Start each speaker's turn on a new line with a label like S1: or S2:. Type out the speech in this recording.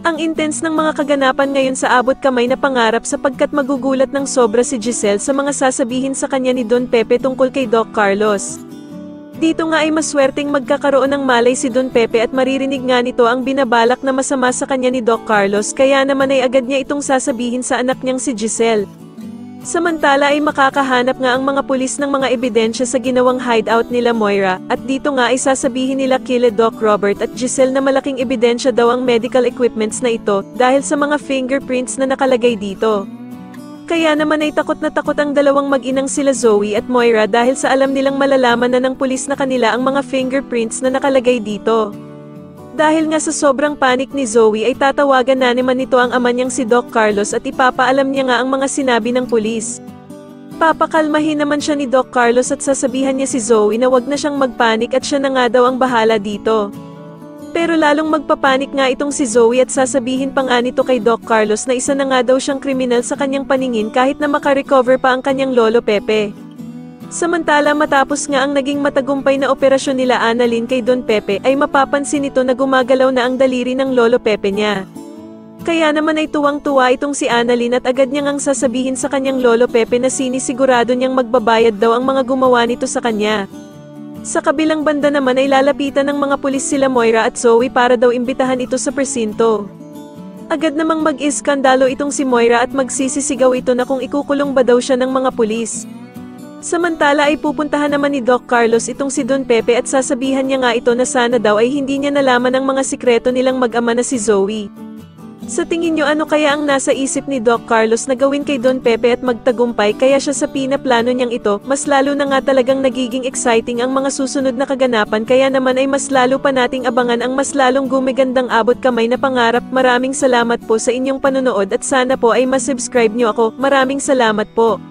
S1: Ang intense ng mga kaganapan ngayon sa abot kamay na pangarap sapagkat magugulat ng sobra si Giselle sa mga sasabihin sa kanya ni Don Pepe tungkol kay Doc Carlos. Dito nga ay maswerteng magkakaroon ng malay si Don Pepe at maririnig nga nito ang binabalak na masama sa kanya ni Doc Carlos, kaya naman ay agad niya itong sasabihin sa anak niyang si Giselle. Samantala ay makakahanap nga ang mga pulis ng mga ebidensya sa ginawang hideout nila Moira, at dito nga ay sasabihin nila kila Doc Robert at Giselle na malaking ebidensya daw ang medical equipments na ito, dahil sa mga fingerprints na nakalagay dito. Kaya naman ay takot na takot ang dalawang mag-inang sila Zoe at Moira dahil sa alam nilang malalaman na ng pulis na kanila ang mga fingerprints na nakalagay dito. Dahil nga sa sobrang panik ni Zoe ay tatawagan na naman nito ang ama niyang si Doc Carlos at ipapaalam niya nga ang mga sinabi ng pulis. Papakalmahin naman siya ni Doc Carlos at sasabihan niya si Zoe na wag na siyang magpanik at siya na nga daw ang bahala dito. Pero lalong magpapanik nga itong si Zoe at sasabihin pa nga nito kay Doc Carlos na isa na nga daw siyang kriminal sa kanyang paningin kahit na makarecover pa ang kanyang lolo Pepe. Samantala matapos nga ang naging matagumpay na operasyon nila Annalyn kay Don Pepe ay mapapansin nito na gumagalaw na ang daliri ng lolo Pepe niya. Kaya naman ay tuwang-tuwa itong si Annalyn at agad niyang ang sasabihin sa kanyang lolo Pepe na sinisigurado niyang magbabayad daw ang mga gumawa nito sa kanya. Sa kabilang banda naman ay lalapitan ng mga pulis sila Moira at Zoe para daw imbitahan ito sa presinto. Agad namang mag-iskandalo itong si Moira at magsisisigaw ito na kung ikukulong ba daw siya ng mga pulis. Samantala ay pupuntahan naman ni Doc Carlos itong si Don Pepe at sasabihan niya nga ito na sana daw ay hindi niya nalaman ang mga sikreto nilang mag-ama na si Zoe. Sa tingin niyo ano kaya ang nasa isip ni Doc Carlos na gawin kay Don Pepe at magtagumpay kaya siya sa pinaplano niyang ito? Mas lalo na nga talagang nagiging exciting ang mga susunod na kaganapan, kaya naman ay mas lalo pa nating abangan ang mas lalong gumigandang abot kamay na pangarap. Maraming salamat po sa inyong panonood at sana po ay masubscribe niyo ako. Maraming salamat po.